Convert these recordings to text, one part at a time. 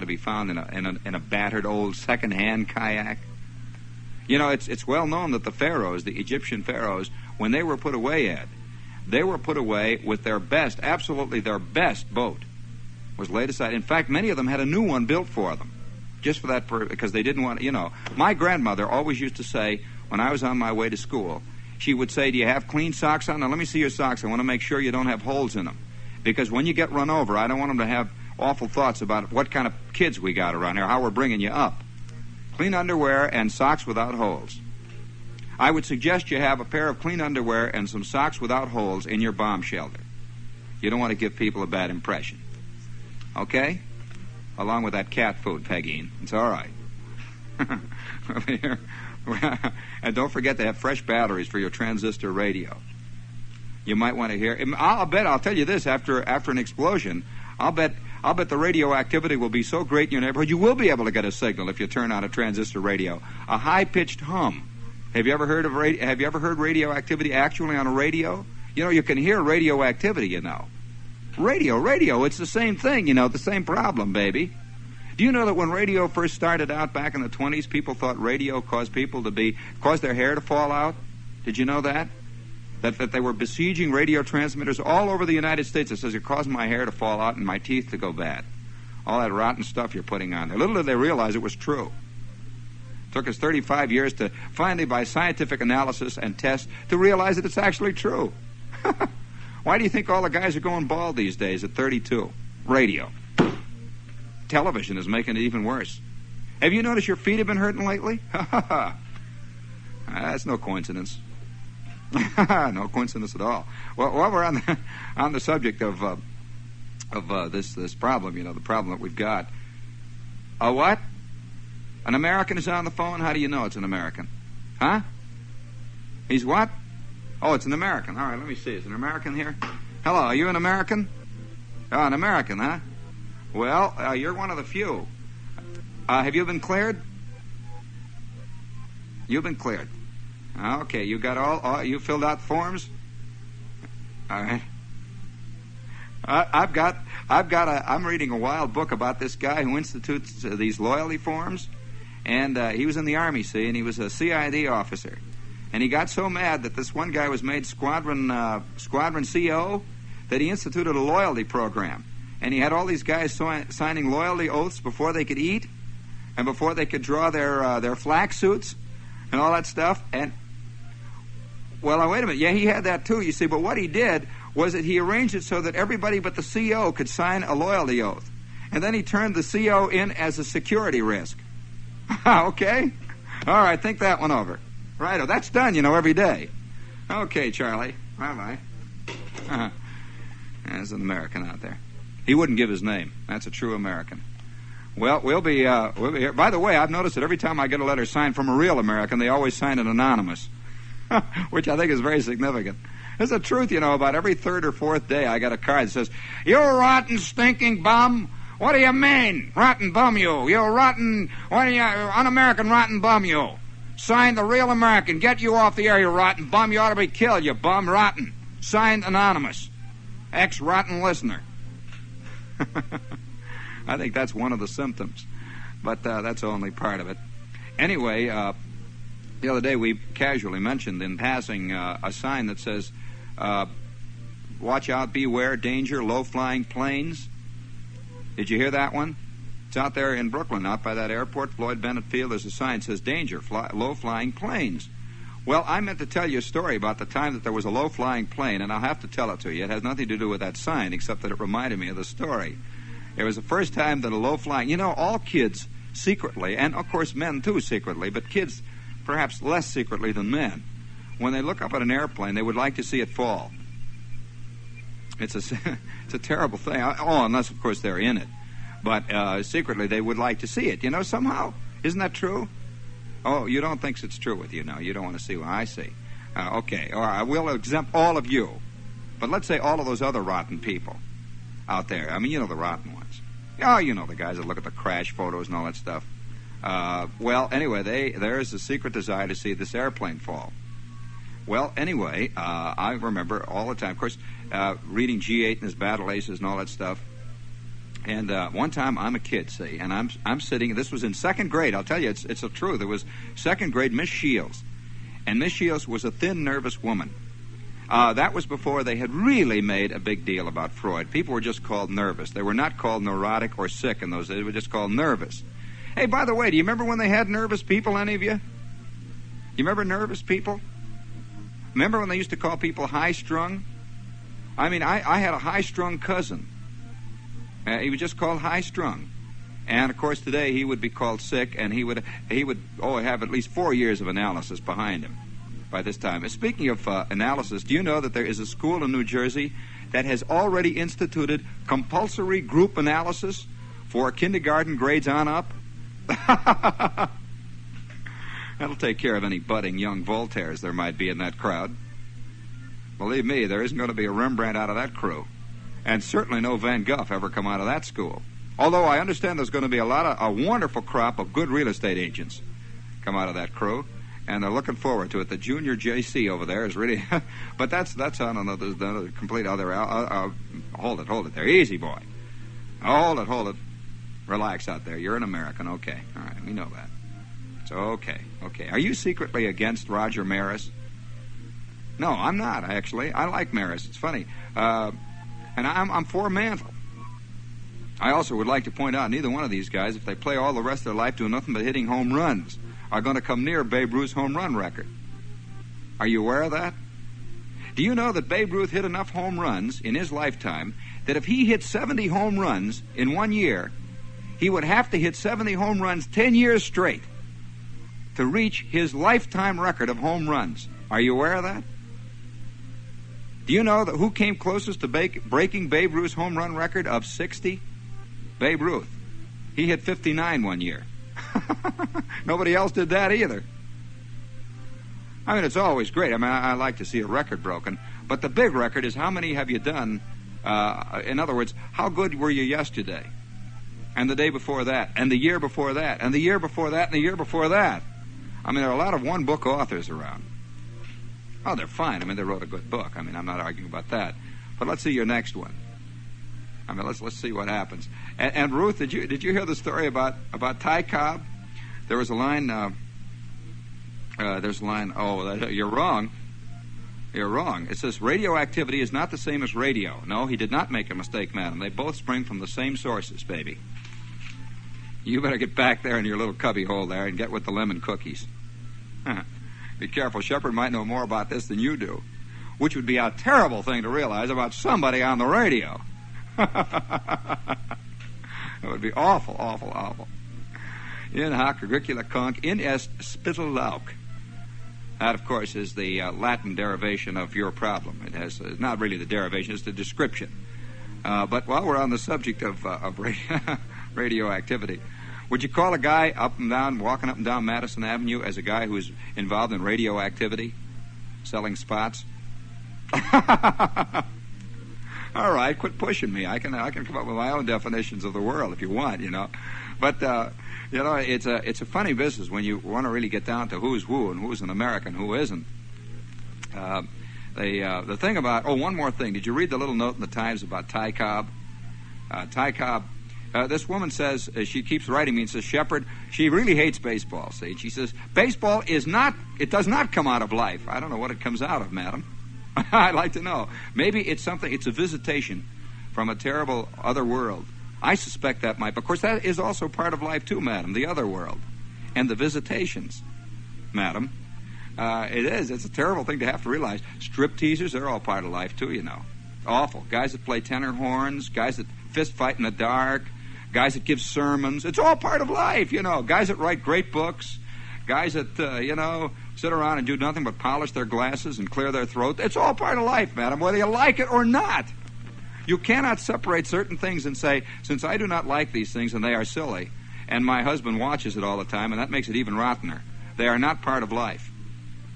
to be found in a battered old second-hand kayak. You know, it's well known that the pharaohs, the Egyptian pharaohs, when they were put away, Ed, they were put away with their best, absolutely their best boat was laid aside. In fact, many of them had a new one built for them, just for that, because they didn't want, you know. My grandmother always used to say, when I was on my way to school, she would say, do you have clean socks on? Now, let me see your socks. I want to make sure you don't have holes in them. Because when you get run over, I don't want them to have awful thoughts about what kind of kids we got around here, how we're bringing you up. Clean underwear and socks without holes. I would suggest you have a pair of clean underwear and some socks without holes in your bomb shelter. You don't want to give people a bad impression. Okay? Along with that cat food, Peggy. It's all right. And don't forget to have fresh batteries for your transistor radio. You might want to hear. I'll tell you this, after an explosion, I'll bet the radioactivity will be so great in your neighborhood, you will be able to get a signal if you turn on a transistor radio. A high-pitched hum. Have you ever heard radioactivity actually on a radio? You know, you can hear radioactivity, you know. Radio, it's the same thing, you know, the same problem, baby. Do you know that when radio first started out back in the 20s, people thought radio caused their hair to fall out? Did you know that? That they were besieging radio transmitters all over the United States. It says, it caused my hair to fall out and my teeth to go bad. All that rotten stuff you're putting on there. Little did they realize it was true. It took us 35 years to finally, by scientific analysis and tests, to realize that it's actually true. Why do you think all the guys are going bald these days at 32? Radio. Television is making it even worse. Have you noticed your feet have been hurting lately? That's no coincidence. No coincidence at all. Well, while we're on the subject of this problem, you know, the problem that we've got. A what? An American is on the phone? How do you know it's an American? Huh? He's what? Oh, it's an American. All right, let me see. Is an American here? Hello, are you an American? Oh, an American, huh? Well, you're one of the few. Have you been cleared? You've been cleared. Okay, you got all you filled out forms? All right. I'm reading a wild book about this guy who institutes these loyalty forms, and he was in the Army, see, and he was a CID officer. And he got so mad that this one guy was made squadron CO that he instituted a loyalty program. And he had all these guys signing loyalty oaths before they could eat and before they could draw their flak suits and all that stuff. And, well, wait a minute. Yeah, he had that too, you see. But what he did was that he arranged it so that everybody but the CO could sign a loyalty oath. And then he turned the CO in as a security risk. Okay? All right, think that one over. Righto, that's done, you know, every day. Okay, Charlie. Bye-bye. There's an American out there. He wouldn't give his name. That's a true American. Well, we'll be here. By the way, I've noticed that every time I get a letter signed from a real American, they always sign it anonymous, which I think is very significant. It's the truth, you know, about every third or fourth day I get a card that says, "You rotten, stinking bum." What do you mean? Rotten bum, you. You rotten, what are you, un-American rotten bum, you. Signed the real American. Get you off the air, you rotten bum. You ought to be killed, you bum. Rotten. Signed anonymous. Ex-rotten listener. I think that's one of the symptoms, but that's only part of it. Anyway, the other day we casually mentioned in passing a sign that says, watch out, beware, danger, low-flying planes. Did you hear that one? It's out there in Brooklyn, out by that airport, Floyd Bennett Field. There's a sign that says, danger, low-flying planes. Well, I meant to tell you a story about the time that there was a low-flying plane, and I'll have to tell it to you. It has nothing to do with that sign, except that it reminded me of the story. It was the first time that a low-flying... You know, all kids secretly, and of course men too secretly, but kids perhaps less secretly than men, when they look up at an airplane, they would like to see it fall. It's a terrible thing. Oh, unless, of course, they're in it. But secretly, they would like to see it. You know, somehow. Isn't that true? Oh, you don't think it's true with you, no. You don't want to see what I see. Okay, all right, I will exempt all of you. But let's say all of those other rotten people out there. I mean, you know the rotten ones. Oh, you know the guys that look at the crash photos and all that stuff. Well, anyway, there is a secret desire to see this airplane fall. Well, anyway, I remember all the time, of course, reading G8 and his battle aces and all that stuff. And one time, I'm a kid, see, and I'm sitting. This was in second grade. I'll tell you, it's the truth. It was second grade, Miss Shields, and Miss Shields was a thin, nervous woman. That was before they had really made a big deal about Freud. People were just called nervous. They were not called neurotic or sick in those days. They were just called nervous. Hey, by the way, do you remember when they had nervous people, any of you? You remember nervous people? Remember when they used to call people high-strung? I mean, I had a high-strung cousin. He was just called high-strung. And, of course, today he would be called sick, and he would have at least 4 years of analysis behind him by this time. Speaking of analysis, do you know that there is a school in New Jersey that has already instituted compulsory group analysis for kindergarten grades on up? That'll take care of any budding young Voltaires there might be in that crowd. Believe me, there isn't going to be a Rembrandt out of that crew. And certainly no Van Gogh ever come out of that school. Although I understand there's going to be a wonderful crop of good real estate agents come out of that crew. And they're looking forward to it. The junior JC over there is really... but that's on another complete other... hold it there. Easy, boy. Hold it. Relax out there. You're an American. Okay. All right. We know that. It's okay. Are you secretly against Roger Maris? No, I'm not, actually. I like Maris. It's funny. And I'm for Mantle. I also would like to point out, neither one of these guys, if they play all the rest of their life doing nothing but hitting home runs, are going to come near Babe Ruth's home run record. Are you aware of that? Do you know that Babe Ruth hit enough home runs in his lifetime that if he hit 70 home runs in 1 year, he would have to hit 70 home runs 10 years straight to reach his lifetime record of home runs? Are you aware of that? Do you know that who came closest to breaking Babe Ruth's home run record of 60? Babe Ruth. He hit 59 1 year. Nobody else did that either. I mean, it's always great. I mean, I like to see a record broken. But the big record is how many have you done? In other words, how good were you yesterday? And the day before that? And the year before that? And the year before that? And the year before that? I mean, there are a lot of one-book authors around. Oh, they're fine. I mean, they wrote a good book. I mean, I'm not arguing about that. But let's see your next one. I mean, let's see what happens. And Ruth, did you hear the story about Ty Cobb? There was a line. There's a line. Oh, you're wrong. You're wrong. It says radioactivity is not the same as radio. No, he did not make a mistake, madam. They both spring from the same sources, baby. You better get back there in your little cubby hole there and get with the lemon cookies. Be careful. Shepard might know more about this than you do, which would be a terrible thing to realize about somebody on the radio. It would be awful, awful, awful. In hoc curricula conc in est spittle lauc. That, of course, is the Latin derivation of your problem. It has not really the derivation, it's the description. But while we're on the subject of radioactivity, would you call a guy walking up and down Madison Avenue as a guy who is involved in radioactivity, selling spots? All right, quit pushing me. I can come up with my own definitions of the world if you want, you know. But it's a funny business when you want to really get down to who's who and who's an American, who isn't. The thing about one more thing. Did you read the little note in the Times about Ty Cobb? Ty Cobb. This woman says, she keeps writing me and says, Shepard, she really hates baseball, see. She says, baseball does not come out of life. I don't know what it comes out of, madam. I'd like to know. Maybe it's a visitation from a terrible other world. I suspect that might. Of course, that is also part of life too, madam, the other world. And the visitations, madam. It is. It's a terrible thing to have to realize. Strip teasers, they're all part of life too, you know. Awful. Guys that play tenor horns, guys that fist fight in the dark, guys that give sermons. It's all part of life, you know. Guys that write great books, guys that, sit around and do nothing but polish their glasses and clear their throat. It's all part of life, madam, whether you like it or not. You cannot separate certain things and say, since I do not like these things and they are silly, and my husband watches it all the time, and that makes it even rottener, they are not part of life.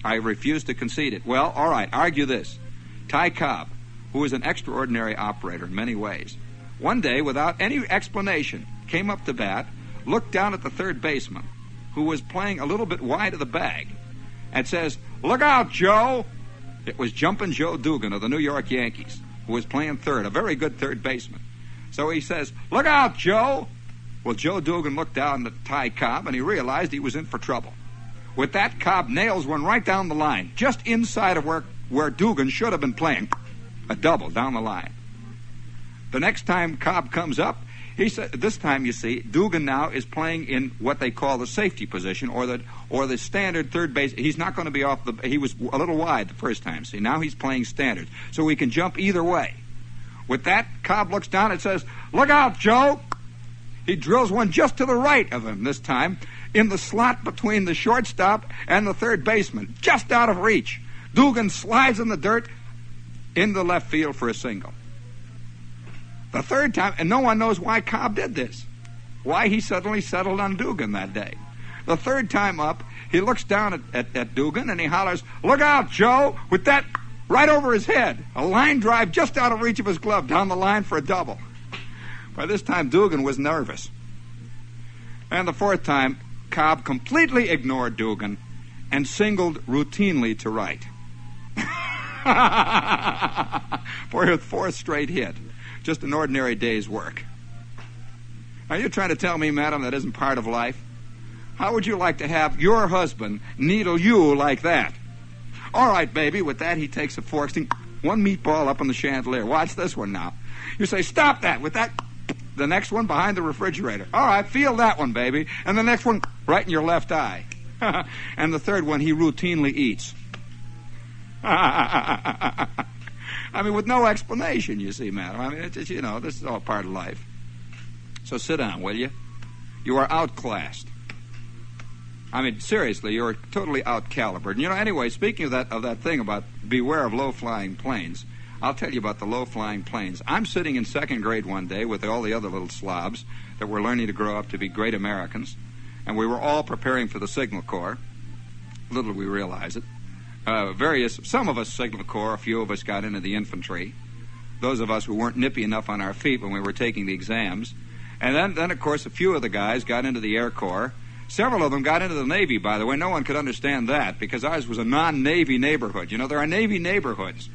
I refuse to concede it. Well, all right, argue this. Ty Cobb, who is an extraordinary operator in many ways, one day, without any explanation, came up to bat, looked down at the third baseman, who was playing a little bit wide of the bag, and says, "Look out, Joe!" It was Jumpin' Joe Dugan of the New York Yankees, who was playing third, a very good third baseman. So he says, "Look out, Joe." Well, Joe Dugan looked down at Ty Cobb, and he realized he was in for trouble. With that, Cobb nails one right down the line, just inside of where Dugan should have been playing. A double down the line. The next time Cobb comes up, he said, this time, you see, Dugan now is playing in what they call the safety position, or the standard third base. He's not going to be off the. He was a little wide the first time. See, now he's playing standard, so he can jump either way. With that, Cobb looks down and says, "Look out, Joe." He drills one just to the right of him this time, in the slot between the shortstop and the third baseman, just out of reach. Dugan slides in the dirt into left field for a single. The third time, and no one knows why Cobb did this, why he suddenly settled on Dugan that day. The third time up, he looks down at Dugan and he hollers, "Look out, Joe," with that right over his head. A line drive just out of reach of his glove down the line for a double. By this time, Dugan was nervous. And the fourth time, Cobb completely ignored Dugan and singled routinely to right. For his fourth straight hit. Just an ordinary day's work. Are you trying to tell me, madam, that isn't part of life? How would you like to have your husband needle you like that? All right, baby. With that, he takes a fork, sting one meatball up on the chandelier. Watch this one now. You say, "Stop that." With that, the next one behind the refrigerator. All right, feel that one, baby. And the next one right in your left eye. And the third one he routinely eats. I mean, with no explanation, you see, madam. I mean, it's, this is all part of life. So sit down, will you? You are outclassed. I mean, seriously, you're totally out-calibered. And, anyway, speaking of that thing about beware of low-flying planes, I'll tell you about the low-flying planes. I'm sitting in second grade one day with all the other little slobs that were learning to grow up to be great Americans, and we were all preparing for the Signal Corps. Little did we realize it. Some of us Signal Corps, a few of us got into the infantry. Those of us who weren't nippy enough on our feet when we were taking the exams. And then of course, a few of the guys got into the Air Corps. Several of them got into the Navy, by the way. No one could understand that because ours was a non-Navy neighborhood. There are Navy neighborhoods.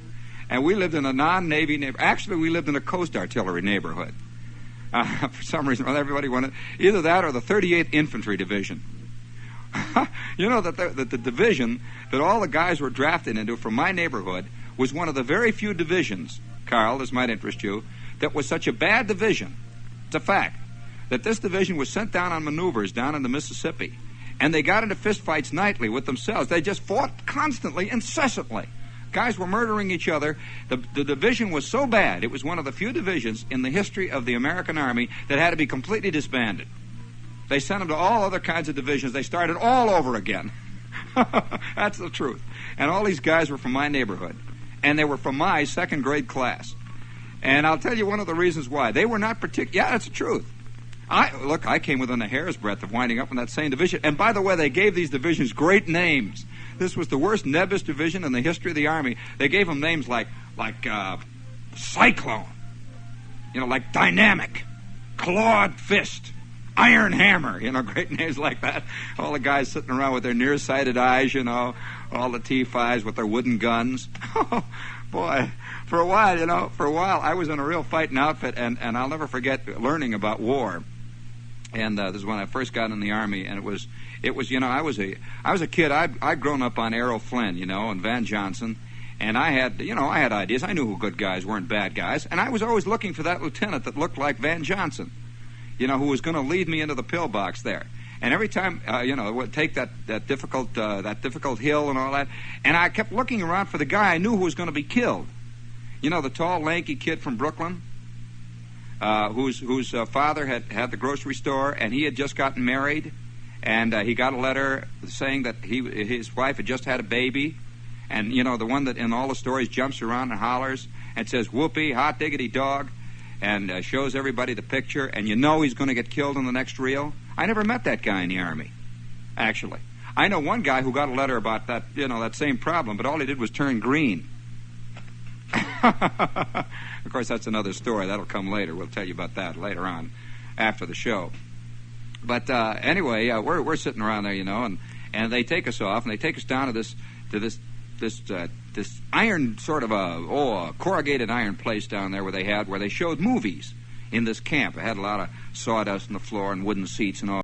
And we lived in a non-Navy neighborhood. Actually, we lived in a Coast Artillery neighborhood. For some reason, everybody wanted either that or the 38th Infantry Division. That the division that all the guys were drafted into from my neighborhood was one of the very few divisions, Carl, this might interest you, that was such a bad division. It's a fact that this division was sent down on maneuvers down in the Mississippi, and they got into fistfights nightly with themselves. They just fought constantly, incessantly. Guys were murdering each other. The division was so bad, it was one of the few divisions in the history of the American Army that had to be completely disbanded. They sent them to all other kinds of divisions. They started all over again. That's the truth. And all these guys were from my neighborhood. And they were from my second grade class. And I'll tell you one of the reasons why. They were not particular. Yeah, that's the truth. I came within a hair's breadth of winding up in that same division. And by the way, they gave these divisions great names. This was the worst nebulous division in the history of the Army. They gave them names like Cyclone, like Dynamic, Clawed Fist, Iron Hammer, great names like that. All the guys sitting around with their nearsighted eyes, all the T5s with their wooden guns. Oh, boy, for a while, I was in a real fighting outfit, and I'll never forget learning about war. And this is when I first got in the Army, and it was I was a kid. I'd grown up on Errol Flynn, and Van Johnson, and I had ideas. I knew who good guys weren't bad guys, and I was always looking for that lieutenant that looked like Van Johnson, who was going to lead me into the pillbox there. And every time, would take that difficult hill and all that, and I kept looking around for the guy I knew who was going to be killed. The tall, lanky kid from Brooklyn, whose father had the grocery store, and he had just gotten married, and he got a letter saying that his wife had just had a baby, and the one that in all the stories jumps around and hollers and says "whoopee, hot diggity dog," and shows everybody the picture, and he's going to get killed in the next reel. I never met that guy in the Army, actually. I know one guy who got a letter about that, that same problem, but all he did was turn green. Of course, that's another story. That'll come later. We'll tell you about that later on after the show. But anyway, we're sitting around there, and they take us off, and they take us down to this iron sort of a corrugated iron place down there where they showed movies. in this camp. It had a lot of sawdust on the floor and wooden seats and all.